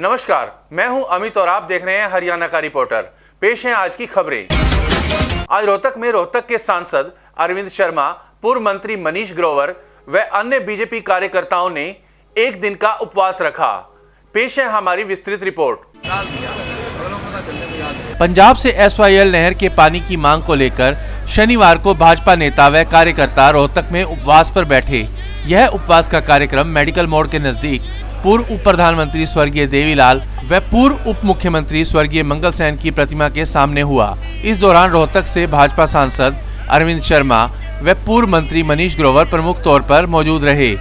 नमस्कार, मैं हूं अमित और आप देख रहे हैं हरियाणा का रिपोर्टर। पेश हैं आज की खबरें। आज रोहतक में रोहतक के सांसद अरविंद शर्मा, पूर्व मंत्री मनीष ग्रोवर व अन्य बीजेपी कार्यकर्ताओं ने एक दिन का उपवास रखा। पेश है हमारी विस्तृत रिपोर्ट। पंजाब से SYL नहर के पानी की मांग को लेकर शनिवार को भाजपा नेता व कार्यकर्ता रोहतक में उपवास पर बैठे। यह उपवास का कार्यक्रम मेडिकल मोड़ के नजदीक पूर्व उप प्रधानमंत्री स्वर्गीय देवीलाल व पूर्व उप मुख्यमंत्री स्वर्गीय मंगल सेन की प्रतिमा के सामने हुआ। इस दौरान रोहतक से भाजपा सांसद अरविंद शर्मा व पूर्व मंत्री मनीष ग्रोवर प्रमुख तौर पर मौजूद रहे।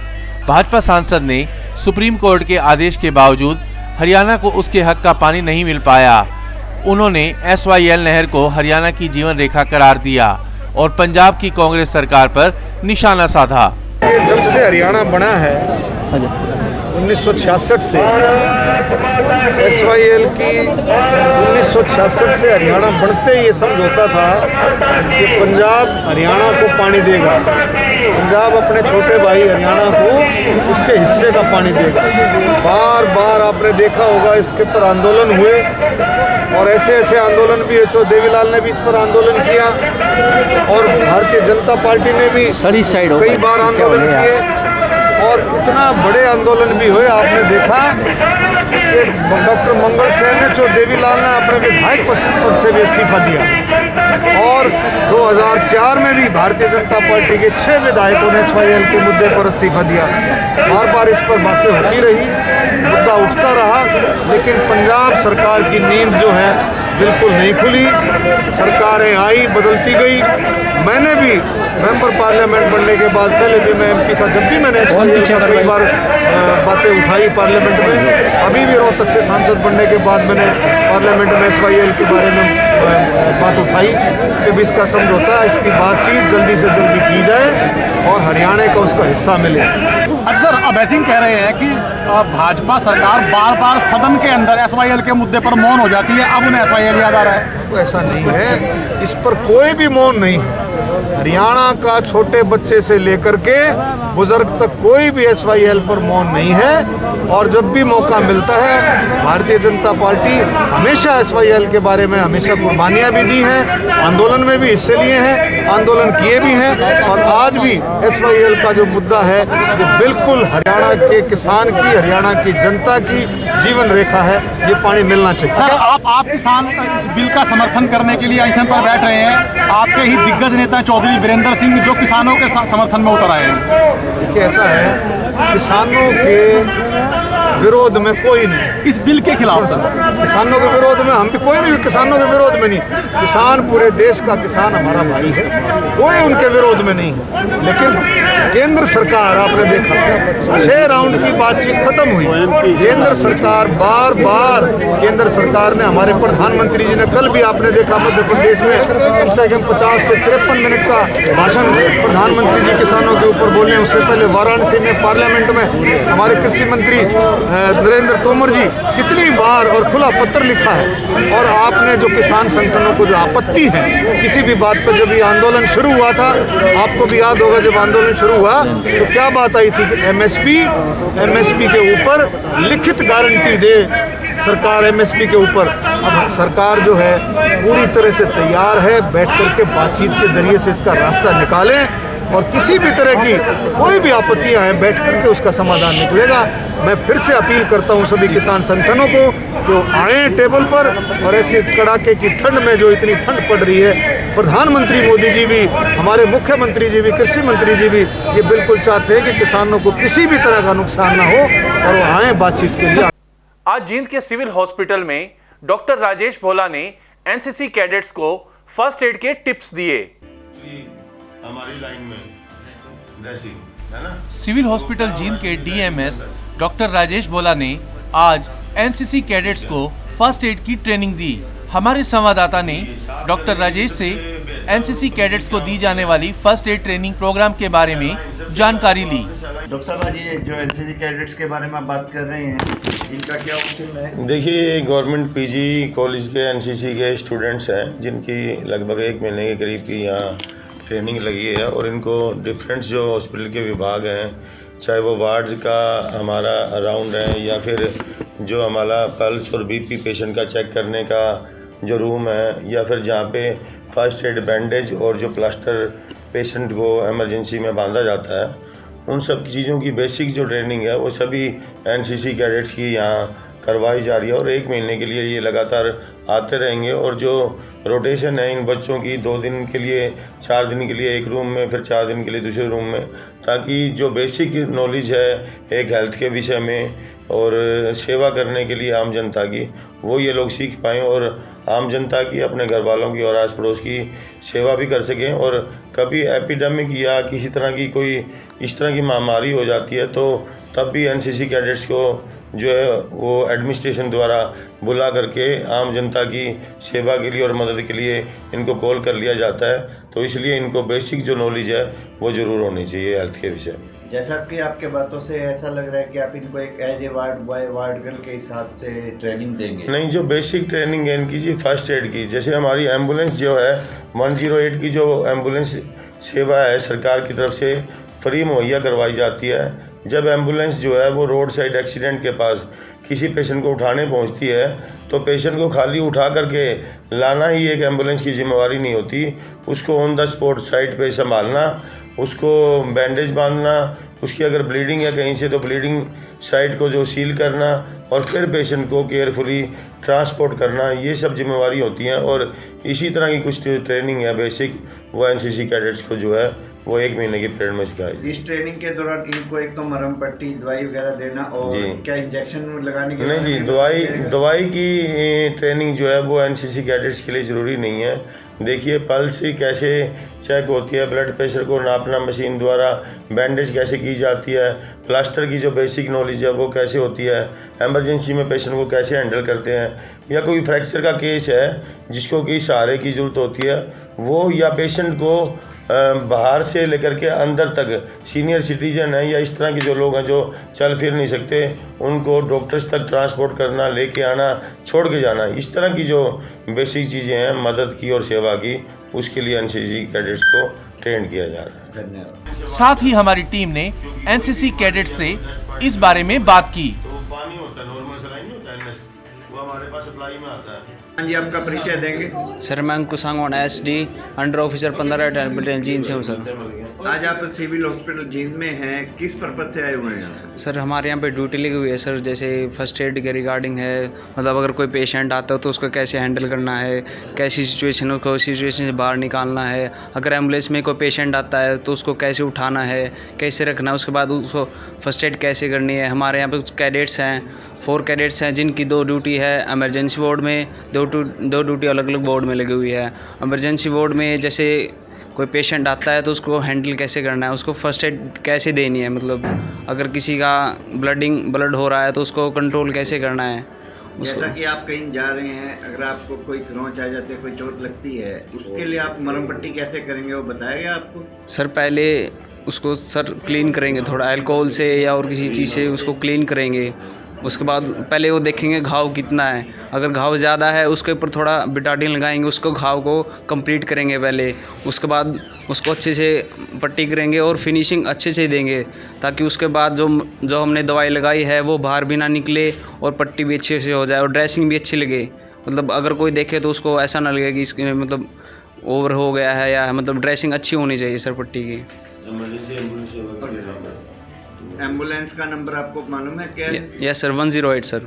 भाजपा सांसद ने सुप्रीम कोर्ट के आदेश के बावजूद हरियाणा को उसके हक का पानी नहीं मिल पाया। उन्होंने SYL नहर को हरियाणा की जीवन रेखा करार दिया और पंजाब की कांग्रेस सरकार पर निशाना साधा। जब से हरियाणा बना है 1966 से SYL की 1966 से हरियाणा बनते ही ये समझौता था कि पंजाब हरियाणा को पानी देगा, पंजाब अपने छोटे भाई हरियाणा को उसके हिस्से का पानी देगा। बार बार आपने देखा होगा इसके पर आंदोलन हुए और ऐसे ऐसे आंदोलन भी एचओ देवीलाल ने भी इस पर आंदोलन किया और भारतीय जनता पार्टी ने भी कई बार आंदोलन किए और इतना बड़े आंदोलन भी हुए। आपने देखा कि डॉक्टर मंगल सेन ने जो देवीलाल ने अपने विधायक पद से भी इस्तीफा दिया और 2004 में भी भारतीय जनता पार्टी के 6 विधायकों ने SYL के मुद्दे पर इस्तीफा दिया। बार बार इस पर बातें होती रही, मुद्दा उठता रहा, लेकिन पंजाब सरकार की नींद जो है बिल्कुल नहीं खुली। सरकारें आई, बदलती गई। मैंने भी मेंबर पार्लियामेंट बनने के बाद, पहले भी मैं MP था, जब भी मैंने SYL का कई बार बातें उठाई पार्लियामेंट में। अभी भी रोहतक से सांसद बनने के बाद मैंने पार्लियामेंट में SYL के बारे में बात उठाई कि इसका समझौता, इसकी बातचीत जल्दी से जल्दी की जाए और हरियाणा का उसका हिस्सा मिले। अच्छा सर, अब ऐसे कह रहे हैं कि भाजपा सरकार बार बार सदन के अंदर SYL के मुद्दे पर मौन हो जाती है, अब उन्हें SYL याद आ रहा है। तो ऐसा नहीं है, इस पर कोई भी मौन नहीं है। हरियाणा का छोटे बच्चे से लेकर के बुजुर्ग तक कोई भी SYL पर मौन नहीं है और जब भी मौका मिलता है भारतीय जनता पार्टी हमेशा SYL के बारे में हमेशा कुर्बानियां भी दी हैं, आंदोलन में भी हिस्से लिए हैं, आंदोलन किए भी हैं और आज भी SYL का जो मुद्दा है ये बिल्कुल हरियाणा के किसान की, हरियाणा की जनता की जीवन रेखा है, ये पानी मिलना चाहिए। सर, आप किसान इस बिल का समर्थन करने के लिए अनशन पर बैठ रहे हैं। आपके ही दिग्गज नेता चौधरी वीरेंद्र सिंह जो किसानों के समर्थन में उतर आए हैं। देखिए, ऐसा है, किसानों के विरोध में कोई नहीं, इस बिल के खिलाफ सर, किसानों के विरोध में हम भी, कोई भी किसानों के विरोध में नहीं। किसान पूरे देश का किसान हमारा भाई है, कोई उनके विरोध में नहीं है। लेकिन केंद्र सरकार, आपने देखा 6 राउंड की बातचीत खत्म हुई। केंद्र सरकार बार बार, केंद्र सरकार ने, हमारे प्रधानमंत्री जी ने कल भी आपने देखा मध्य प्रदेश में कम से कम 50 से 53 मिनट का भाषण प्रधानमंत्री जी किसानों के ऊपर बोले। उससे पहले वाराणसी में पार्लियामेंट में हमारे कृषि मंत्री नरेंद्र तोमर जी कितनी बार और खुला पत्र लिखा है। और आपने जो किसान संगठनों को जो आपत्ति है किसी भी बात पर, जब ये आंदोलन शुरू हुआ था, आपको भी याद होगा जब आंदोलन शुरू हुआ तो क्या बात आई थी कि MSP के ऊपर लिखित गारंटी दे सरकार, MSP के ऊपर। अब सरकार जो है पूरी तरह से तैयार है, बैठ करके बातचीत के जरिए से इसका रास्ता निकालें और किसी भी तरह की कोई भी आपत्तियां हैं बैठ करके उसका समाधान निकलेगा। मैं फिर से अपील करता हूं सभी किसान संगठनों को कि वो आए टेबल पर और ऐसी कड़ाके की ठंड में, जो इतनी ठंड पड़ रही है, प्रधानमंत्री मोदी जी भी, हमारे मुख्यमंत्री जी भी, कृषि मंत्री जी भी ये बिल्कुल चाहते हैं कि किसानों को किसी भी तरह का नुकसान ना हो और वो आए बातचीत के लिए। आज जींद के सिविल हॉस्पिटल में डॉक्टर राजेश भोला ने NCC कैडेट्स को फर्स्ट एड के टिप्स दिए। हमारी लाइन में ड्रेसिंग है ना। सिविल हॉस्पिटल जींद के DMS डॉक्टर राजेश भोला ने आज NCC कैडेट्स को फर्स्ट एड की ट्रेनिंग दी। हमारे संवाददाता ने डॉक्टर राजेश से NCC कैडेट्स को दी जाने वाली फर्स्ट एड ट्रेनिंग प्रोग्राम के बारे में जानकारी ली। डॉक्टर साहब, आज ये जो NCC कैडेट्स के बारे में आप बात कर रहे हैं, इनका क्या ऑप्शन है? देखिए, गवर्नमेंट PG कॉलेज के NCC के स्टूडेंट्स हैं जिनकी लगभग 1 महीने के करीब की यहाँ ट्रेनिंग लगी है और इनको डिफरेंट जो हॉस्पिटल के विभाग हैं, चाहे वो वार्ड का हमारा राउंड है या फिर जो हमारा पल्स और बीपी पेशेंट का चेक करने का जो रूम है, या फिर जहाँ पे फर्स्ट एड बैंडेज और जो प्लास्टर पेशेंट को इमरजेंसी में बांधा जाता है, उन सब चीज़ों की बेसिक जो ट्रेनिंग है वो सभी एनसीसी कैडेट्स की यहाँ करवाई जा रही है और 1 महीने के लिए ये लगातार आते रहेंगे। और जो रोटेशन है इन बच्चों की 2 दिन के लिए, 4 दिन के लिए एक रूम में, फिर 4 दिन के लिए दूसरे रूम में, ताकि जो बेसिक नॉलेज है एक हेल्थ के विषय में और सेवा करने के लिए आम जनता की, वो ये लोग सीख पाएँ और आम जनता की, अपने घर वालों की और आस पड़ोस की सेवा भी कर सकें। और कभी एपिडेमिक या किसी तरह की कोई इस तरह की महामारी हो जाती है तो तब भी एनसीसी कैडेट्स को जो है वो एडमिनिस्ट्रेशन द्वारा बुला करके आम जनता की सेवा के लिए और मदद के लिए इनको कॉल कर लिया जाता है। तो इसलिए इनको बेसिक जो नॉलेज है वो ज़रूर होनी चाहिए हेल्थ के विषय में। जैसा कि आपके बातों से ऐसा लग रहा है कि आप इनको एक as a ward boy, ward girl के हिसाब से ट्रेनिंग देंगे। नहीं, जो बेसिक ट्रेनिंग है इनकी जी फर्स्ट एड की, जैसे हमारी एम्बुलेंस जो है 108 की जो एम्बुलेंस सेवा है सरकार की तरफ से फ्री मुहैया करवाई जाती है। जब एम्बुलेंस जो है वो रोड साइड एक्सीडेंट के पास किसी पेशेंट को उठाने पहुंचती है तो पेशेंट को खाली उठा करके लाना ही एक एम्बुलेंस की जिम्मेवारी नहीं होती। उसको ऑन द स्पॉट साइड पे संभालना, उसको बैंडेज बांधना, उसकी अगर ब्लीडिंग है कहीं से तो ब्लीडिंग साइड को जो सील करना और फिर पेशेंट को केयरफुली ट्रांसपोर्ट करना, ये सब जिम्मेवारी होती हैं। और इसी तरह की कुछ ट्रेनिंग है बेसिक, वो एनसीसी कैडेट्स को जो है वो 1 महीने की पीरियड में सिखाई। इस ट्रेनिंग के दौरान इनको एक तो मरहम पट्टी, दवाई वगैरह देना और क्या इंजेक्शन लगाने के? नहीं जी, दवाई की ट्रेनिंग जो है वो एनसीसी कैडेट्स के लिए ज़रूरी नहीं है। देखिए पल्स कैसे चेक होती है, ब्लड प्रेशर को नापना मशीन द्वारा, बैंडेज कैसे की जाती है, प्लास्टर की जो बेसिक नॉलेज है वो कैसे होती है, एमरजेंसी में पेशेंट को कैसे हैंडल करते हैं, या कोई फ्रैक्चर का केस है जिसको कि सहारे की ज़रूरत होती है वो, या पेशेंट को बाहर से लेकर के अंदर तक सीनियर सिटीजन है या इस तरह के जो लोग हैं जो चल फिर नहीं सकते, उनको डॉक्टर्स तक ट्रांसपोर्ट करना, लेके आना, छोड़ के जाना, इस तरह की जो बेसिक चीज़ें हैं मदद की और सेवा की, उसके लिए एनसीसी कैडेट्स को ट्रेन किया जा रहा है। धन्यवाद। साथ ही हमारी टीम ने एनसीसी कैडेट्स से इस बारे में बात की। तो पानी होता है, नॉर्मल सलाइन नहीं होता है, वो हमारे पास सप्लाई में आता है। हाँ जी, आपका परिचय देंगे? सर मैं Ankush Sangwan SD under officer 15 battalion Jind से हूँ सर। आज आप सिविल हॉस्पिटल जींद में हैं, किस पर्पज से आए हुए हैं? सर हमारे यहाँ पे ड्यूटी लगी हुई है सर, जैसे फर्स्ट एड के रिगार्डिंग है, मतलब अगर कोई पेशेंट आता है तो उसको कैसे हैंडल करना है, कैसी सिचुएशन उसको सिचुएशन से बाहर निकालना है, अगर एम्बुलेंस में कोई पेशेंट आता है तो उसको कैसे उठाना है, कैसे रखना है, उसके बाद उसको फर्स्ट एड कैसे करनी है। हमारे यहाँ पे कुछ कैडेट्स हैं, 4 कैडेट्स हैं जिनकी 2 ड्यूटी है इमरजेंसी वार्ड में, 2 ड्यूटी अलग अलग वार्ड में लगी हुई है। इमरजेंसी वार्ड में जैसे कोई पेशेंट आता है तो उसको हैंडल कैसे करना है, उसको फर्स्ट एड कैसे देनी है, मतलब अगर किसी का ब्लड हो रहा है तो उसको कंट्रोल कैसे करना है। जैसा कि आप कहीं जा रहे हैं, अगर आपको कोई खरोंच आ जाती है, कोई चोट लगती है, उसके लिए आप मरहम पट्टी कैसे करेंगे वो बताएगा आपको? सर पहले उसको सर क्लीन करेंगे, थोड़ा अल्कोहल से या और किसी चीज़ से उसको क्लीन करेंगे। उसके बाद पहले वो देखेंगे घाव कितना है, अगर घाव ज़्यादा है उसके ऊपर थोड़ा बिटाडिन लगाएंगे, उसको घाव को कंप्लीट करेंगे पहले। उसके बाद उसको अच्छे से पट्टी करेंगे और फिनिशिंग अच्छे से देंगे, ताकि उसके बाद जो हमने दवाई लगाई है वो बाहर भी ना निकले और पट्टी भी अच्छे से हो जाए और ड्रेसिंग भी अच्छी लगे। मतलब अगर कोई देखे तो उसको ऐसा ना लगे कि इसके मतलब ओवर हो गया है, या मतलब ड्रेसिंग अच्छी होनी चाहिए सर पट्टी की। एम्बुलेंस का नंबर आपको मालूम है क्या? Yes sir, 108 sir.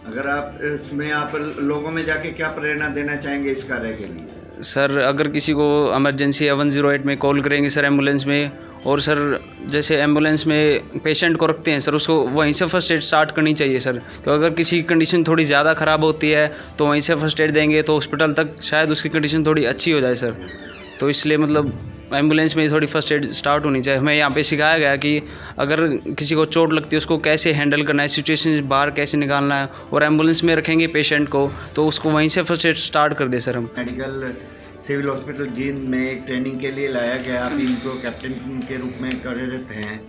अगर आप इसमें आप लोगों में जाके क्या प्रेरणा देना चाहेंगे इस कार्य के लिए? सर अगर किसी को इमरजेंसी है 108 में कॉल करेंगे सर एम्बुलेंस में, और सर जैसे एम्बुलेंस में पेशेंट को रखते हैं सर, उसको वहीं से फर्स्ट एड स्टार्ट करनी चाहिए सर, क्योंकि अगर किसी की कंडीशन थोड़ी ज़्यादा ख़राब होती है तो वहीं से फर्स्ट एड देंगे तो हॉस्पिटल तक शायद उसकी कंडीशन थोड़ी अच्छी हो जाए सर। तो इसलिए मतलब एम्बुलेंस में थोड़ी फर्स्ट एड स्टार्ट होनी चाहिए। हमें यहाँ पे सिखाया गया कि अगर किसी को चोट लगती है उसको कैसे हैंडल करना है, सिचुएशन से बाहर कैसे निकालना है, और एम्बुलेंस में रखेंगे पेशेंट को तो उसको वहीं से फर्स्ट एड स्टार्ट कर दे सर। हम मेडिकल सिविल हॉस्पिटल जींद में एक ट्रेनिंग के लिए लाया गया, आप इनको कैप्टन के रूप में कार्यरत हैं,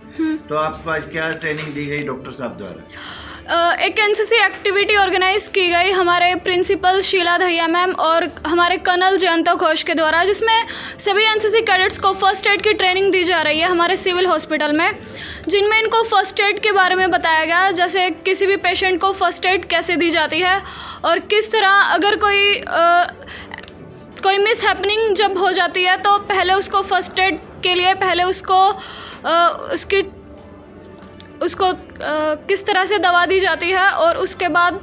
तो आप आज क्या ट्रेनिंग दी गई डॉक्टर साहब द्वारा? एक एनसीसी एक्टिविटी ऑर्गेनाइज की गई हमारे प्रिंसिपल शीला दहिया मैम और हमारे कर्नल जयंता घोष के द्वारा, जिसमें सभी एनसीसी कैडेट्स को फ़र्स्ट एड की ट्रेनिंग दी जा रही है हमारे सिविल हॉस्पिटल में, जिनमें इनको फ़र्स्ट एड के बारे में बताया गया, जैसे किसी भी पेशेंट को फ़र्स्ट एड कैसे दी जाती है और किस तरह अगर कोई मिस हैपनिंग जब हो जाती है तो पहले उसको फ़र्स्ट एड के लिए पहले उसको किस तरह से दवा दी जाती है और उसके बाद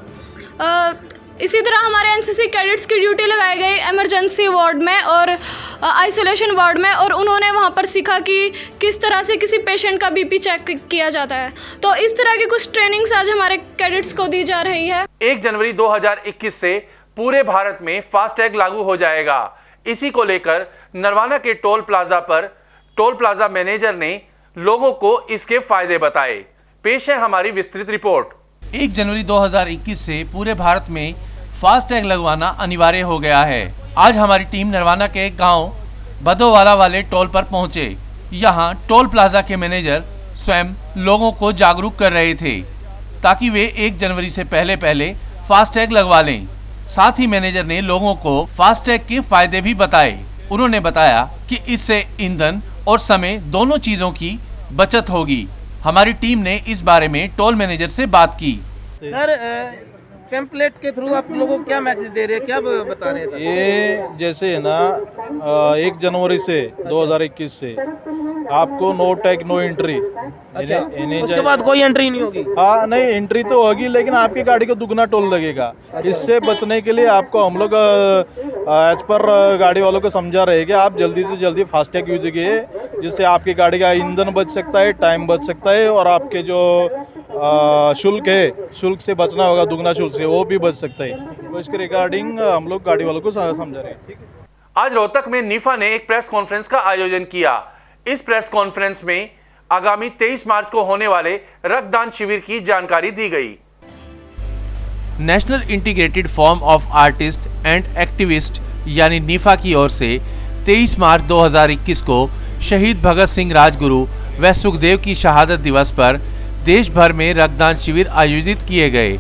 इसी तरह हमारे एनसीसी कैडेट्स की ड्यूटी लगाई गई इमरजेंसी वार्ड में और आइसोलेशन वार्ड में, और उन्होंने वहाँ पर सीखा कि किस तरह से किसी पेशेंट का बीपी चेक किया जाता है। तो इस तरह की कुछ ट्रेनिंग्स आज हमारे कैडेट्स को दी जा रही है। 1 जनवरी 2021 से पूरे भारत में फास्टैग लागू हो जाएगा। इसी को लेकर नरवाना के टोल प्लाजा पर टोल प्लाजा मैनेजर ने लोगों को इसके फायदे बताए। पेश है हमारी विस्तृत रिपोर्ट। 1 जनवरी 2021 से पूरे भारत में फास्टैग लगवाना अनिवार्य हो गया है। आज हमारी टीम नरवाना के गांव बदोवाला वाले टोल पर पहुंचे। यहां टोल प्लाजा के मैनेजर स्वयं लोगों को जागरूक कर रहे थे ताकि वे 1 जनवरी से पहले फास्टैग लगवा लें। साथ ही मैनेजर ने लोगों को फास्टैग के फायदे भी बताए। उन्होंने बताया कि इससे ईंधन और समय दोनों चीजों की बचत होगी। हमारी टीम ने इस बारे में टोल मैनेजर से बात की। सर टेम्पलेट के थ्रू आप लोगों को क्या मैसेज दे रहे हैं, क्या बता रहे हैं सर? ये जैसे है ना 1 जनवरी से 2021 से आपको नो टैग नो एंट्री। अच्छा, उसके बाद कोई एंट्री नहीं होगी? हाँ नहीं, एंट्री तो होगी लेकिन आपकी गाड़ी को दुगना टोल लगेगा। अच्छा। इससे बचने के लिए आपको हम लोग एज पर गाड़ी वालों को समझा रहे कि आप जल्दी से जल्दी फास्टैग यूज कीजिए, जिससे आपकी गाड़ी का ईंधन बच सकता है, टाइम बच सकता है और आपके जो शुल्क है, शुल्क से बचना होगा, दुगना शुल्क से, वो भी बच सकता है। तो इसके रिगार्डिंग हम लोग गाड़ी वालों को समझा रहे हैं। आज रोहतक में नीफा ने एक प्रेस कॉन्फ्रेंस का आयोजन किया। इस प्रेस कॉन्फ्रेंस में आगामी 23 मार्च को होने वाले रक्तदान शिविर की जानकारी दी गई। National integrated form of artist and activist यानी नीफा की ओर से 23 मार्च 2021 को शहीद भगत सिंह राजगुरु व सुखदेव की शहादत दिवस पर देश भर में रक्तदान शिविर आयोजित किए गए।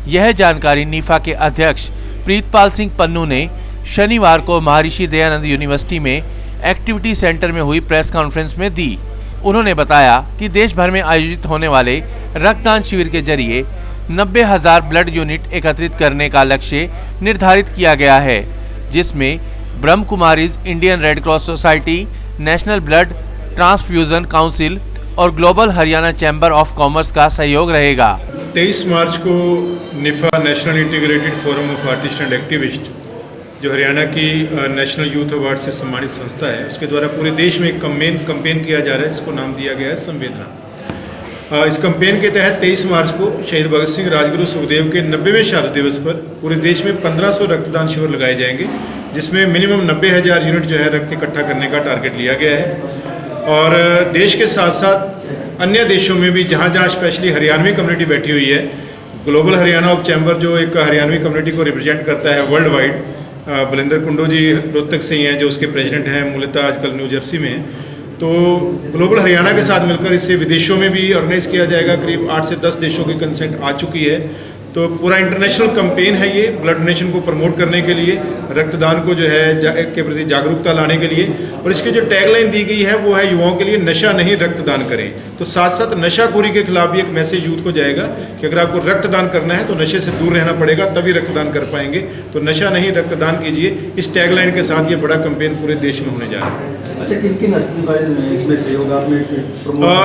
यह जानकारी नीफा के अध्यक्ष प्रीतपाल सिंह पन्नू ने शनिवार को महर्षि दयानंद यूनिवर्सिटी में एक्टिविटी सेंटर में हुई प्रेस कॉन्फ्रेंस में दी। उन्होंने बताया कि देश भर में आयोजित होने वाले रक्तदान शिविर के जरिए 90,000 ब्लड यूनिट एकत्रित करने का लक्ष्य निर्धारित किया गया है, जिसमें Brahma Kumaris Indian red cross society, national blood transfusion council और global Haryana chamber of commerce का सहयोग रहेगा। 23 मार्च को NIFAA national integrated forum of artist and activist, जो हरियाणा की नेशनल यूथ अवार्ड से सम्मानित संस्था है, उसके द्वारा पूरे देश में एक कैंपेन किया जा रहा है जिसको नाम दिया गया है संवेदना। इस कैंपेन के तहत 23 मार्च को शहीद भगत सिंह राजगुरु सुखदेव के 90वें शहादत दिवस पर पूरे देश में 1500 रक्तदान शिविर लगाए जाएंगे, जिसमें मिनिमम 90,000 यूनिट जो है रक्त इकट्ठा करने का टारगेट लिया गया है। और देश के साथ साथ अन्य देशों में भी जहाँ जहाँ स्पेशली हरियाणवी कम्युनिटी बैठी हुई है, ग्लोबल हरियाणा ऑफ चैम्बर जो एक हरियाणवी कम्युनिटी को रिप्रेजेंट करता है वर्ल्ड वाइड, बलिंदर कुंडू जी रोहतक से ही हैं जो उसके प्रेसिडेंट हैं, मूलतः आजकल न्यू जर्सी में हैं। तो ग्लोबल हरियाणा के साथ मिलकर इसे विदेशों में भी ऑर्गेनाइज किया जाएगा। करीब 8 से 10 देशों की कंसेंट आ चुकी है। तो पूरा इंटरनेशनल कैंपेन है ये, ब्लड डोनेशन को प्रमोट करने के लिए, रक्तदान को जो है के प्रति जागरूकता लाने के लिए। और इसकी जो टैगलाइन दी गई है वो है युवाओं के लिए नशा नहीं रक्तदान करें। तो साथ साथ नशाखोरी के खिलाफ भी एक मैसेज यूथ को जाएगा कि अगर आपको रक्तदान करना है तो नशे से दूर रहना पड़ेगा, तभी रक्तदान कर पाएंगे। तो नशा नहीं रक्तदान कीजिए, इस टैगलाइन के साथ ये बड़ा कैंपेन पूरे देश में होने जा रहा है। अच्छा, किन हस्तियों का इसमें सहयोग आपने?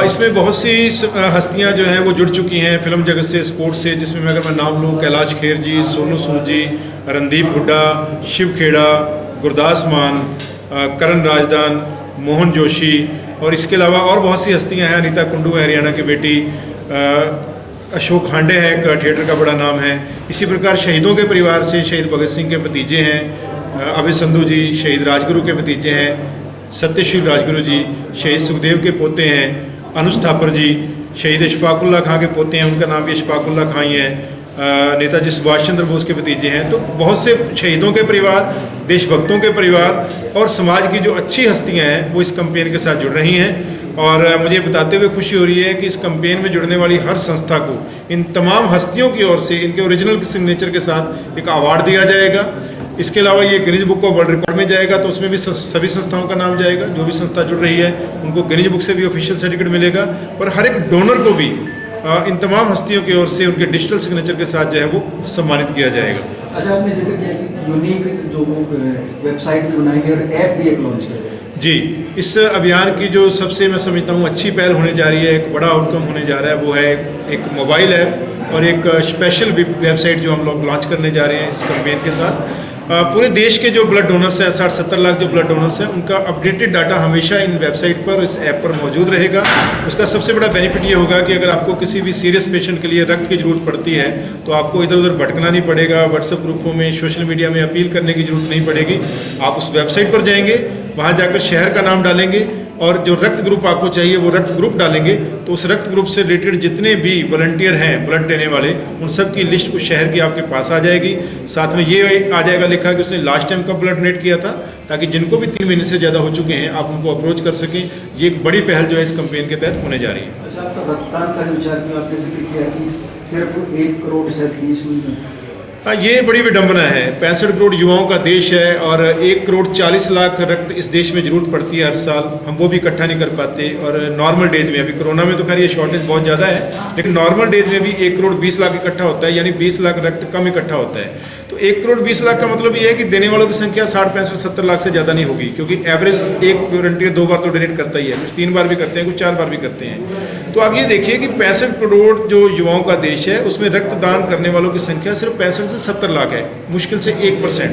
इसमें बहुत सी हस्तियां जो हैं वो जुड़ चुकी हैं फिल्म जगत से, स्पोर्ट्स से, जिसमें अगर मैं नाम लूँ कैलाश खेर जी, सोनू सूद जी, रणदीप हुड्डा, शिव खेड़ा, गुरदास मान, करण राजदान, मोहन जोशी और इसके अलावा और बहुत सी हस्तियां हैं। अनीता कुंडू है हरियाणा की बेटी, अशोक खांडे है, एक थिएटर का बड़ा नाम है। इसी प्रकार शहीदों के परिवार से शहीद भगत सिंह के भतीजे हैं, अभय संधू जी शहीद राजगुरु के भतीजे हैं, सत्यशील राजगुरु जी शहीद सुखदेव के पोते हैं, अनुज थापर जी शहीद इशफाकुल्ला खां के पोते हैं, उनका नाम भी इशफाकुल्ला खां ही है, नेताजी सुभाष चंद्र बोस के भतीजे हैं। तो बहुत से शहीदों के परिवार, देशभक्तों के परिवार और समाज की जो अच्छी हस्तियां हैं वो इस कैंपेन के साथ जुड़ रही हैं। और मुझे बताते हुए खुशी हो रही है कि इस कैंपेन में जुड़ने वाली हर संस्था को इन तमाम हस्तियों की ओर से इनके ओरिजिनल सिग्नेचर के साथ एक अवार्ड दिया जाएगा। इसके अलावा ये Guinness book of world record में जाएगा, तो उसमें भी सभी संस्थाओं का नाम जाएगा। जो भी संस्था जुड़ रही है उनको गिनीज बुक से भी ऑफिशियल सर्टिफिकेट मिलेगा, और हर एक डोनर को भी इन तमाम हस्तियों की ओर से उनके डिजिटल सिग्नेचर के साथ जो है वो सम्मानित किया जाएगा। अच्छा, आपने जिक्र किया कि यूनिक जो वो वेबसाइट भी बनाएंगे और ऐप भी एक लॉन्च करेंगे। जी, इस अभियान की जो सबसे मैं समझता हूँ अच्छी पहल होने जा रही है, एक बड़ा आउटकम होने जा रहा है, वो है एक मोबाइल ऐप और एक स्पेशल वेबसाइट जो हम लोग लॉन्च करने जा रहे हैं इस कैंपेन के साथ। पूरे देश के जो ब्लड डोनर्स हैं, 60-70 लाख जो ब्लड डोनर्स हैं, उनका अपडेटेड डाटा हमेशा इन वेबसाइट पर, इस ऐप पर मौजूद रहेगा। उसका सबसे बड़ा बेनिफिट ये होगा कि अगर आपको किसी भी सीरियस पेशेंट के लिए रक्त की जरूरत पड़ती है तो आपको इधर उधर भटकना नहीं पड़ेगा, व्हाट्सएप ग्रुपों में, सोशल मीडिया में अपील करने की जरूरत नहीं पड़ेगी। आप उस वेबसाइट पर जाएंगे, वहाँ जाकर शहर का नाम डालेंगे और जो रक्त ग्रुप आपको चाहिए वो रक्त ग्रुप डालेंगे, तो उस रक्त ग्रुप से रिलेटेड जितने भी वॉलंटियर हैं ब्लड देने वाले, उन सब की लिस्ट उस शहर की आपके पास आ जाएगी। साथ में ये आ जाएगा लिखा कि उसने लास्ट टाइम कब ब्लड डोनेट किया था, ताकि जिनको भी 3 महीने से ज़्यादा हो चुके हैं आप उनको अप्रोच कर सकें। ये एक बड़ी पहल जो है इस कैंपेन के तहत होने जा रही है। अच्छा, आपका रक्तदान का विचार क्यों आपने जिक्र किया कि सिर्फ 1 करोड़ से 20 मिलियन? हाँ, ये बड़ी विडंबना है। 65 करोड़ युवाओं का देश है और 1 करोड़ 40 लाख रक्त इस देश में जरूरत पड़ती है हर साल। हम वो भी इकट्ठा नहीं कर पाते, और नॉर्मल डेज में, अभी कोरोना में तो खैर ये शॉर्टेज बहुत ज़्यादा है, लेकिन नॉर्मल डेज में भी 1 करोड़ 20 लाख इकट्ठा होता है, यानी 20 लाख रक्त कम इकट्ठा होता है। तो 1 करोड़ 20 लाख का मतलब ये है कि देने वालों की संख्या 60, 65, 70 लाख से ज़्यादा नहीं होगी, क्योंकि एवरेज एक वॉलंटियर 2 बार तो डोनेट करता ही है, कुछ 3 बार भी करते हैं, कुछ 4 बार भी करते हैं। तो आप ये देखिए कि 65 करोड़ जो युवाओं का देश है, उसमें रक्तदान करने वालों की संख्या सिर्फ 65 से 70 लाख है, मुश्किल से 1%।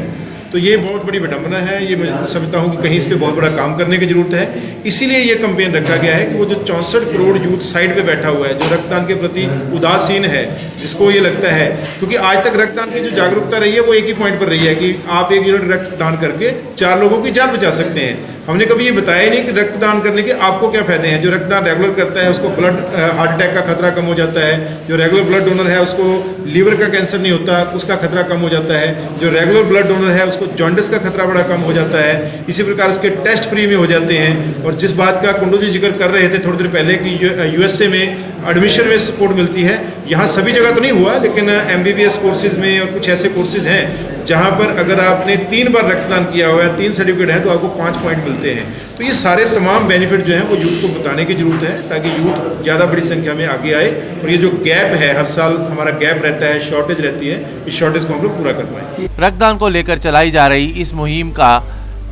तो ये बहुत बड़ी विडंबना है। ये मैं समझता हूँ कि कहीं इस पर बहुत बड़ा काम करने की जरूरत है। इसीलिए ये कैंपेन रखा गया है कि वो जो 64 करोड़ यूथ साइड पे बैठा हुआ है, जो रक्तदान के प्रति उदासीन है, जिसको ये लगता है, क्योंकि आज तक रक्तदान की जो जागरूकता रही है वो एक ही पॉइंट पर रही है कि आप 1 यूनिट रक्तदान करके 4 लोगों की जान बचा सकते हैं। हमने कभी ये बताया नहीं कि रक्तदान करने के आपको क्या फायदे हैं। जो रक्तदान रेगुलर करता है उसको हार्ट अटैक का खतरा कम हो जाता है, जो रेगुलर ब्लड डोनर है उसको लीवर का कैंसर नहीं होता, उसका खतरा कम हो जाता है, जो रेगुलर ब्लड डोनर है उसको जॉन्डिस का खतरा बड़ा कम हो जाता है। इसी प्रकार उसके टेस्ट फ्री में हो जाते हैं। और जिस बात का कुंडू जी जिक्र कर रहे थे थोड़ी देर पहले कि USA में एडमिशन में सपोर्ट मिलती है, यहाँ सभी जगह तो नहीं हुआ, लेकिन MBBS कोर्सेज में और कुछ ऐसे कोर्सेज हैं जहाँ पर अगर आपने 3 बार रक्तदान किया हुआ है, 3 सर्टिफिकेट हैं, तो आपको 5 पॉइंट मिलते हैं। तो ये सारे तमाम बेनिफिट जो हैं वो यूथ को बताने की जरूरत है, ताकि यूथ ज़्यादा बड़ी संख्या में आगे आए। और ये जो गैप है, हर साल हमारा गैप रहता है, शॉर्टेज रहती है, इस शॉर्टेज को हम लोग पूरा कर पाएँ। रक्तदान को लेकर चलाई जा रही इस मुहिम का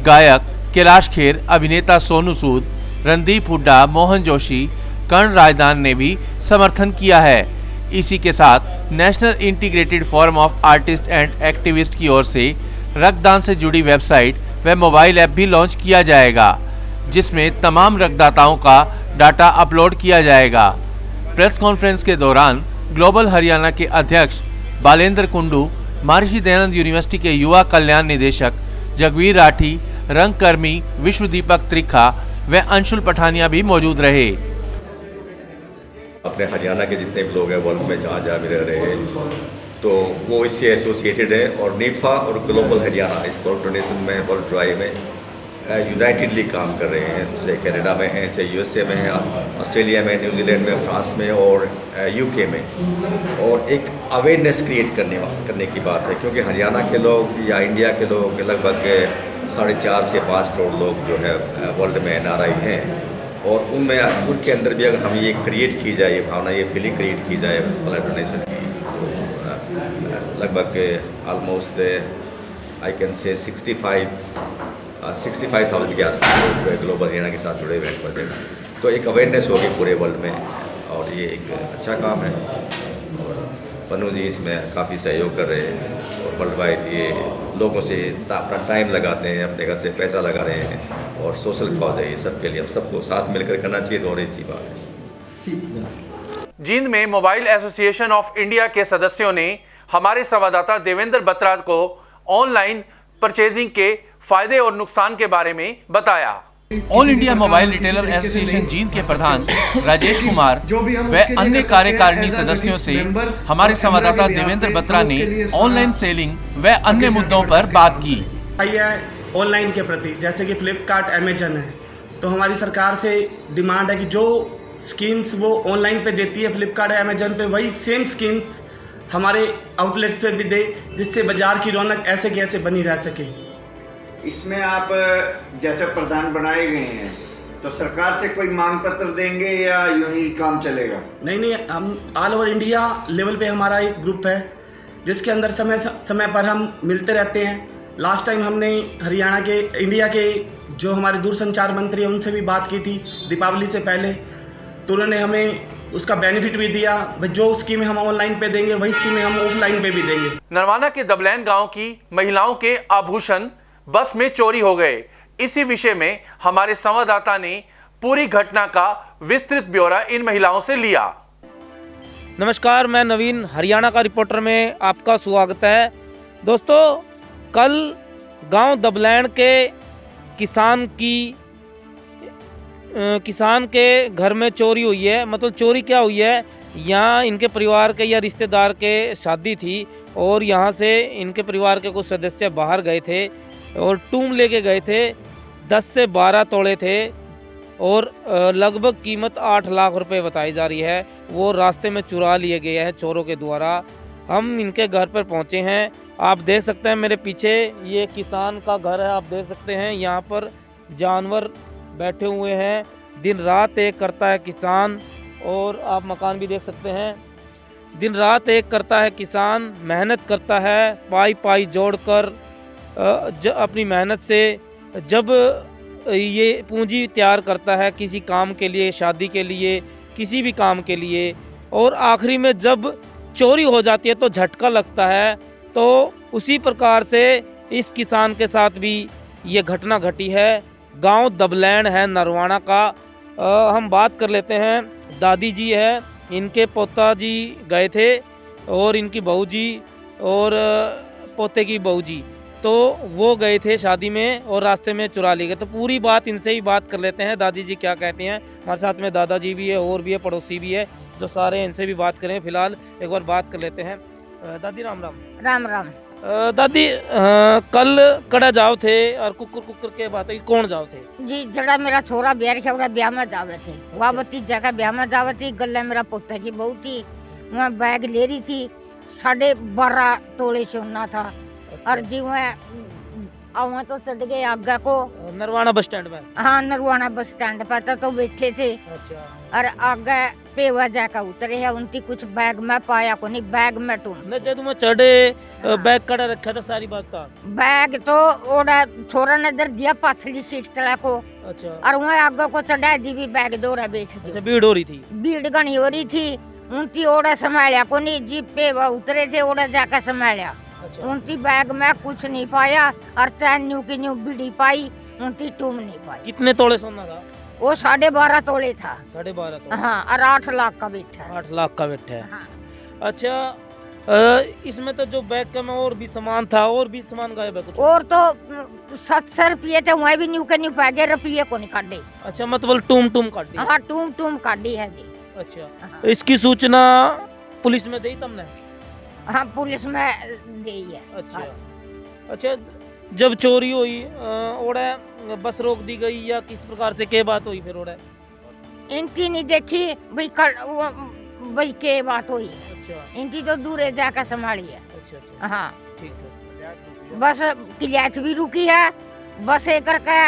गायक कैलाश खेर, अभिनेता सोनू सूद, रणदीप हुड्डा, मोहन जोशी, कर्ण रायदान ने भी समर्थन किया है। इसी के साथ national integrated forum of artist and activist की ओर से रक्तदान से जुड़ी वेबसाइट व मोबाइल ऐप भी लॉन्च किया जाएगा, जिसमें तमाम रक्तदाताओं का डाटा अपलोड किया जाएगा। प्रेस कॉन्फ्रेंस के दौरान ग्लोबल हरियाणा के अध्यक्ष बालेंद्र कुंडू, महर्षि दयानंद यूनिवर्सिटी के युवा कल्याण निदेशक जगवीर राठी, रंगकर्मी विश्वदीपक त्रिखा व अंशुल पठानिया भी मौजूद रहे। अपने हरियाणा के जितने भी लोग हैं वर्ल्ड में जहाँ जहाँ भी रह रहे हैं, तो वो इससे एसोसिएटेड है। और नेफा और ग्लोबल हरियाणा इस ब्लड डोनेशन में, ब्लड ड्राइव में यूनाइटेडली काम कर रहे हैं। चाहे कनाडा में हैं, चाहे USA में हैं, ऑस्ट्रेलिया में, न्यूजीलैंड में, फ्रांस में और UK में। और एक अवेयरनेस क्रिएट करने की बात है, क्योंकि हरियाणा के लोग या इंडिया के लोग लगभग 4.5 से 5 करोड़ लोग जो है वर्ल्ड में NRI हैं। और उनके अंदर भी अगर हम ये क्रिएट की जाए, ये भावना, ये फीलिंग क्रिएट की जाए ब्लड डोनेशन की, लगभग ऑलमोस्ट आई कैन से 65,000 के आसपास लोग ग्लोबल हरियाणा के साथ जुड़े हुए हैं। तो एक अवेयरनेस होगी पूरे वर्ल्ड में, और ये एक अच्छा काम है। और पन्नू जी इसमें काफ़ी सहयोग कर रहे हैं, और वर्ल्ड वाइड ये लोगों से अपना टाइम लगाते हैं, अपने घर से पैसा लगा रहे हैं, और सोशल कॉज है ये सबके लिए। हम सबको साथ मिलकर करना चाहिए, तो और अच्छी बात है। जींद में मोबाइल एसोसिएशन ऑफ इंडिया के सदस्यों ने हमारे संवाददाता देवेंद्र बत्रा को ऑनलाइन परचेजिंग के फायदे और नुकसान के बारे में बताया। All India mobile retailer association Jind के प्रधान राजेश कुमार व अन्य कार्यकारिणी सदस्यों से हमारे संवाददाता देवेंद्र बत्रा ने ऑनलाइन सेलिंग व अन्य मुद्दों पर बात की। ऑनलाइन के प्रति, जैसे कि फ्लिपकार्ट, अमेजन है, तो हमारी सरकार से डिमांड है कि जो स्कीम्स वो ऑनलाइन पे देती है फ्लिपकार्ट अमेजन पे, वही सेम स्कीम्स हमारे आउटलेट्स पे भी दे, जिससे बाज़ार की रौनक ऐसे की ऐसे बनी रह सके। इसमें आप जैसे प्रधान बनाए गए हैं तो सरकार से कोई मांग पत्र देंगे या यूं ही काम चलेगा? नहीं, हम ऑल ओवर इंडिया लेवल पे हमारा एक ग्रुप है जिसके अंदर समय पर हम मिलते रहते हैं। लास्ट टाइम हमने हरियाणा के, इंडिया के जो हमारे दूरसंचार मंत्री हैं उनसे भी बात की थी दीपावली से पहले, तो उन्होंने हमें उसका बेनिफिट भी दिया। जो स्कीमें हम ऑनलाइन पे देंगे वही स्कीमें हम ऑफलाइन पे भी देंगे। नरवाना के दबलैन गांव की महिलाओं के आभूषण बस में चोरी हो गए। इसी विषय में हमारे संवाददाता ने पूरी घटना का विस्तृत ब्यौरा इन महिलाओं से लिया। नमस्कार, मैं नवीन, हरियाणा का रिपोर्टर में आपका स्वागत है। दोस्तों, कल गांव दबलैन के किसान के घर में चोरी हुई है। मतलब चोरी क्या हुई है, यहाँ इनके परिवार के या रिश्तेदार के शादी थी और यहाँ से इनके परिवार के कुछ सदस्य बाहर गए थे और टूम लेके गए थे। 10 से 12 तोड़े थे और लगभग कीमत 8 लाख रुपए बताई जा रही है। वो रास्ते में चुरा लिए गए हैं चोरों के द्वारा। हम इनके घर पर पहुंचे हैं। आप देख सकते हैं मेरे पीछे ये किसान का घर है। आप देख सकते हैं यहाँ पर जानवर बैठे हुए हैं। दिन रात एक करता है किसान, और आप मकान भी देख सकते हैं। दिन रात एक करता है किसान, मेहनत करता है, पाई जोड़कर अपनी मेहनत से जब ये पूंजी तैयार करता है किसी काम के लिए, शादी के लिए, किसी भी काम के लिए, और आखिरी में जब चोरी हो जाती है तो झटका लगता है। तो उसी प्रकार से इस किसान के साथ भी ये घटना घटी है। गांव दबलैन है नरवाना का। हम बात कर लेते हैं। दादी जी है, इनके पोता जी गए थे और इनकी बहू जी और पोते की बहू जी, तो वो गए थे शादी में और रास्ते में चुरा लिए गए। तो पूरी बात इनसे ही बात कर लेते हैं, दादी जी क्या कहती हैं। हमारे साथ में दादाजी भी है और भी है, पड़ोसी भी है, जो सारे इनसे भी बात करें। फिलहाल एक बार बात कर लेते हैं। दादी राम राम। राम राम। दादी, कल कड़ा जाओ थे और कुकर के बात है, कौन जाओ थे? जी, जड़ा मेरा छोरा ब्याह में जावे थे। वहाँ भतीजा का ब्याह में जावे थी। गले मेरा पोता की बहू थी, वहाँ बैग ले रही थी। 12.5 तोले सोना था। और जी वहाँ तो चढ़ गए आगे को नरवाना बस स्टैंड में। हाँ, नरवाना बस स्टैंड पर तो बैठे थे। अच्छा। और आगे पेवा जाकर उतरे है। उनकी कुछ बैग में पाया को नहीं, बैग में टूम जब मैं चढ़े बैग कड़ा रखा था सारी बात का। बैग तो ओड़ा छोरा ने दर दिया पाछली सीट चढ़ा को। अच्छा। और वहाँ आगे को चढ़ा दी भी बैग दौरा बैठ। अच्छा, भीड़ हो रही थी? भीड़ घनी हो रही थी। उनकी ओड़ा संभालिया को नहीं, जीप पे उतरे थे, ओड़ा जाकर संभालिया। अच्छा। उनकी बैग में कुछ नहीं पाया और चैन न्यू की न्यू बीड़ी पाई, उनकी टूम नहीं पाई। कितने तोले सोना था? वो 12.5 तोले था। 12.5 तोले। हाँ, और 8 लाख का बैठा है। 8 लाख का बैठा है। हाँ। अच्छा, इसमें तो जो बैग का में और भी सामान था, और भी सामान गायब है कुछ? और तो 700 रुपये थे, वहाँ भी न्यू के न्यू पै गए, रुपये को नहीं काटे। अच्छा, मतलब टूम काटी? हाँ, टूम काटी है जी। अच्छा। हाँ। इसकी सूचना पुलिस में दी तुमने? हाँ, पुलिस में दी है। अच्छा, जब चोरी हुई ओड़ा बस रोक दी गई या किस प्रकार से के बात हुई फिर? ओड़ा इनकी नहीं देखी भाई के बात हुई है। अच्छा। इनकी तो दूर जाकर संभाली है। अच्छा। हाँ, ठीक है। बस किलियात भी रुकी है। बस एक करके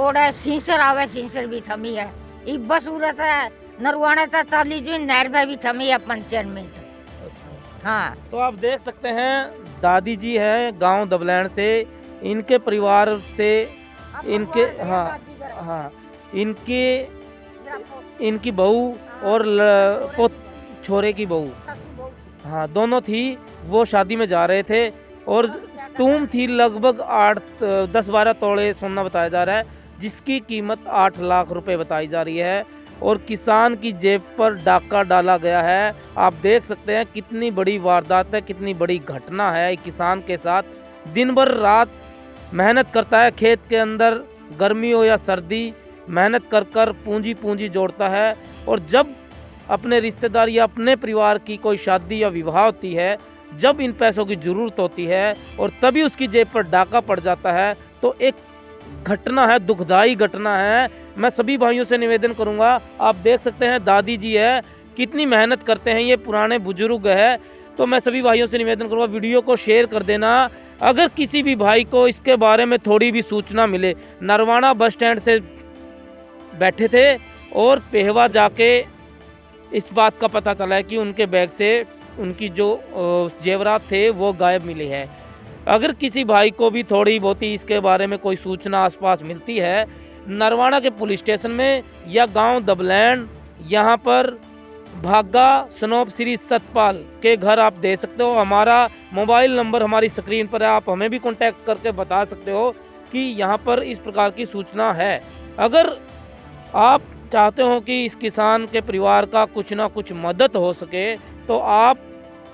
ओड़ा सिंसर आवे, सिंसर भी थमी है। ये बस उड़त है नरवाना था चाली जो नहर में भी थमी है 5 मिनट। हाँ, तो आप देख सकते हैं दादी जी है गांव दबलैन से। इनके परिवार से इनकी बहू और छोरे की बहू, हाँ, दोनों थी। वो शादी में जा रहे थे और टूम थी लगभग 10-12 तोले सोना बताया जा रहा है, जिसकी कीमत 8 लाख रुपए बताई जा रही है। और किसान की जेब पर डाका डाला गया है। आप देख सकते हैं कितनी बड़ी वारदात है, कितनी बड़ी घटना है किसान के साथ। दिन भर रात मेहनत करता है खेत के अंदर, गर्मी हो या सर्दी, मेहनत कर पूंजी जोड़ता है। और जब अपने रिश्तेदार या अपने परिवार की कोई शादी या विवाह होती है, जब इन पैसों की ज़रूरत होती है और तभी उसकी जेब पर डाका पड़ जाता है, तो एक घटना है, दुखदाई घटना है। मैं सभी भाइयों से निवेदन करूंगा, आप देख सकते हैं दादी जी है, कितनी मेहनत करते हैं, ये पुराने बुजुर्ग है। तो मैं सभी भाइयों से निवेदन करूंगा, वीडियो को शेयर कर देना। अगर किसी भी भाई को इसके बारे में थोड़ी भी सूचना मिले, नरवाना बस स्टैंड से बैठे थे और पेहवा जाके इस बात का पता चला है कि उनके बैग से उनकी जो जेवरात थे वो गायब मिली है। अगर किसी भाई को भी थोड़ी बहुत ही इसके बारे में कोई सूचना आसपास मिलती है, नरवाना के पुलिस स्टेशन में या गांव दबलैंड, यहाँ पर भागा सनोप श्री सतपाल के घर आप दे सकते हो। हमारा मोबाइल नंबर हमारी स्क्रीन पर है, आप हमें भी कांटेक्ट करके बता सकते हो कि यहाँ पर इस प्रकार की सूचना है। अगर आप चाहते हो कि इस किसान के परिवार का कुछ ना कुछ मदद हो सके, तो आप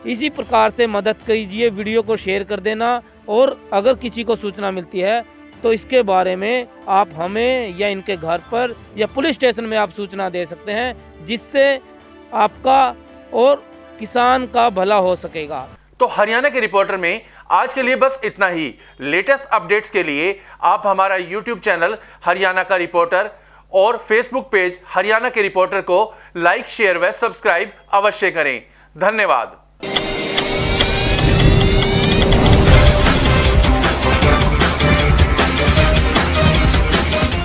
इसी प्रकार से मदद कीजिए, वीडियो को शेयर कर देना। और अगर किसी को सूचना मिलती है तो इसके बारे में आप हमें या इनके घर पर या पुलिस स्टेशन में आप सूचना दे सकते हैं, जिससे आपका और किसान का भला हो सकेगा। तो हरियाणा के रिपोर्टर में आज के लिए बस इतना ही। लेटेस्ट अपडेट्स के लिए आप हमारा YouTube चैनल हरियाणा का रिपोर्टर और फेसबुक पेज हरियाणा के रिपोर्टर को लाइक, शेयर व सब्सक्राइब अवश्य करें। धन्यवाद।